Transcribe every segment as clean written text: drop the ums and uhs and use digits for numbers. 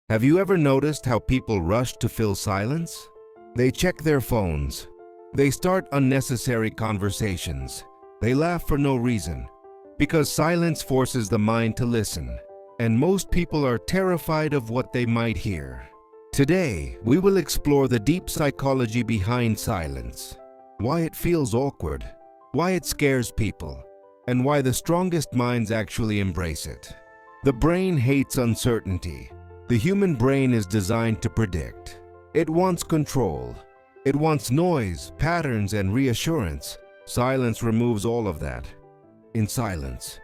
Have you ever noticed how people rush to fill silence? They check their phones. They start unnecessary conversations. They laugh for no reason. Because silence forces the mind to listen. And most people are terrified of what they might hear. Today, we will explore the deep psychology behind silence. Why it feels awkward. Why it scares people. And why the strongest minds actually embrace it. The brain hates uncertainty. The human brain is designed to predict. It wants control. It wants noise, patterns, and reassurance. Silence removes all of that. In silence,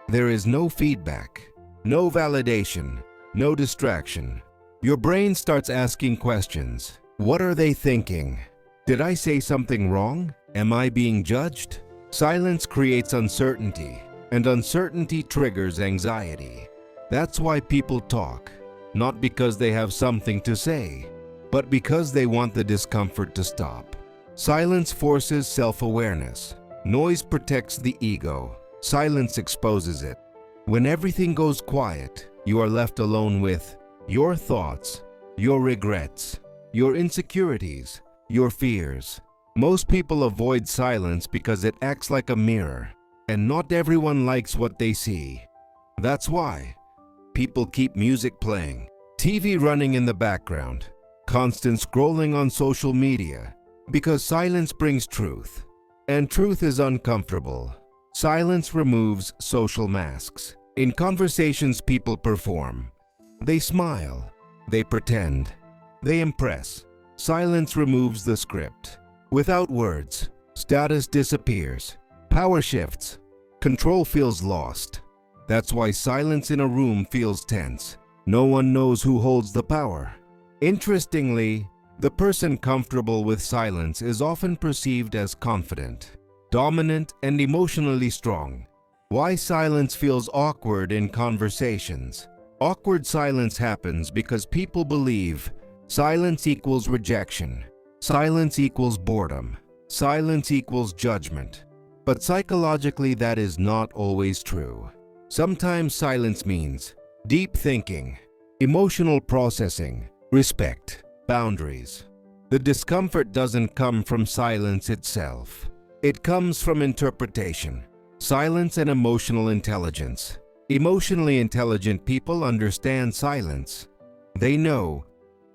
there is no feedback, no validation, no distraction. Your brain starts asking questions. What are they thinking? Did I say something wrong? Am I being judged? Silence creates uncertainty, and uncertainty triggers anxiety. That's why people talk. Not because they have something to say, but because they want the discomfort to stop. Silence forces self-awareness. Noise protects the ego. Silence exposes it. When everything goes quiet, you are left alone with your thoughts, your regrets, your insecurities, your fears. Most people avoid silence because it acts like a mirror, and not everyone likes what they see. That's why people keep music playing, TV running in the background, constant scrolling on social media, because silence brings truth, and truth is uncomfortable. Silence removes social masks. In conversations, people perform. They smile, they pretend, they impress. Silence removes the script. Without words, status disappears, power shifts, control feels lost. That's why silence in a room feels tense. No one knows who holds the power. Interestingly, the person comfortable with silence is often perceived as confident, dominant, and emotionally strong. Why silence feels awkward in conversations? Awkward silence happens because people believe silence equals rejection, silence equals boredom, silence equals judgment. But psychologically, that is not always true. Sometimes silence means deep thinking, emotional processing, respect, boundaries. The discomfort doesn't come from silence itself. It comes from interpretation, silence, and emotional intelligence. Emotionally intelligent people understand silence. They know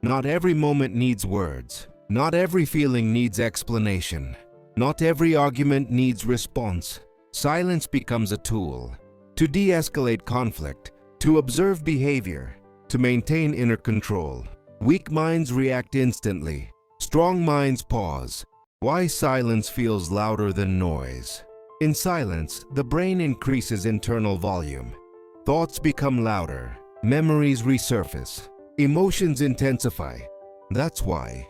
not every moment needs words. Not every feeling needs explanation. Not every argument needs response. Silence becomes a tool to de-escalate conflict, to observe behavior, to maintain inner control. Weak minds react instantly. Strong minds pause. Why silence feels louder than noise? In silence, the brain increases internal volume. Thoughts become louder. Memories resurface. Emotions intensify. That's why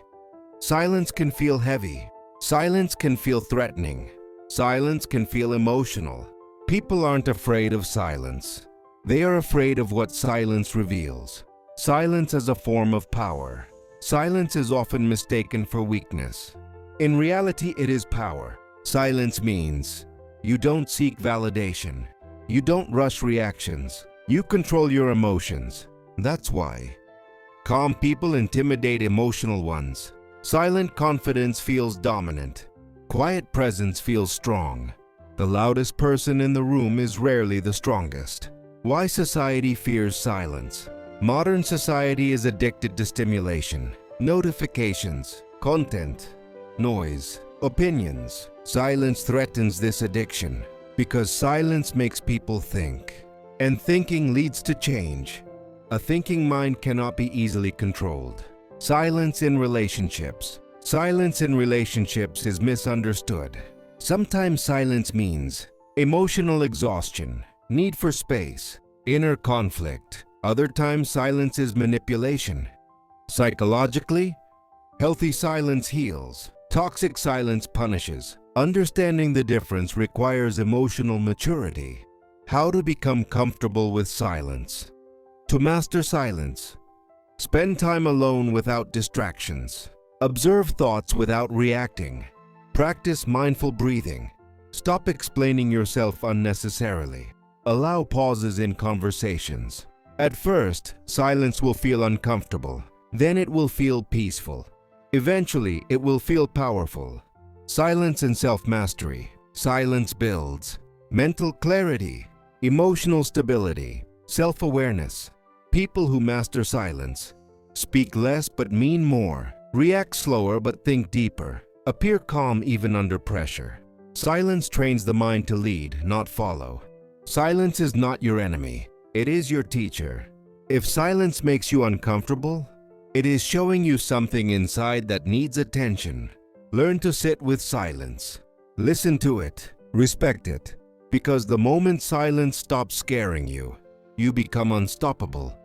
silence can feel heavy. Silence can feel threatening. Silence can feel emotional. People aren't afraid of silence. They are afraid of what silence reveals. Silence as a form of power. Silence is often mistaken for weakness. In reality, it is power. Silence means you don't seek validation. You don't rush reactions. You control your emotions. That's why calm people intimidate emotional ones. Silent confidence feels dominant. Quiet presence feels strong. The loudest person in the room is rarely the strongest. Why society fears silence? Modern society is addicted to stimulation, notifications, content, noise, opinions. Silence threatens this addiction because silence makes people think, and thinking leads to change. A thinking mind cannot be easily controlled. Silence in relationships. Silence in relationships is misunderstood. Sometimes silence means emotional exhaustion, need for space, inner conflict. Other times silence is manipulation. Psychologically, healthy silence heals. Toxic silence punishes. Understanding the difference requires emotional maturity. How to become comfortable with silence. To master silence, spend time alone without distractions. Observe thoughts without reacting. Practice mindful breathing. Stop explaining yourself unnecessarily. Allow pauses in conversations. At first, silence will feel uncomfortable. Then it will feel peaceful. Eventually, it will feel powerful. Silence and self-mastery. Silence builds mental clarity, emotional stability, self-awareness. People who master silence speak less but mean more, react slower but think deeper, appear calm even under pressure. Silence trains the mind to lead, not follow. Silence is not your enemy. It is your teacher. If silence makes you uncomfortable, it is showing you something inside that needs attention. Learn to sit with silence. Listen to it. Respect it. Because the moment silence stops scaring you, you become unstoppable.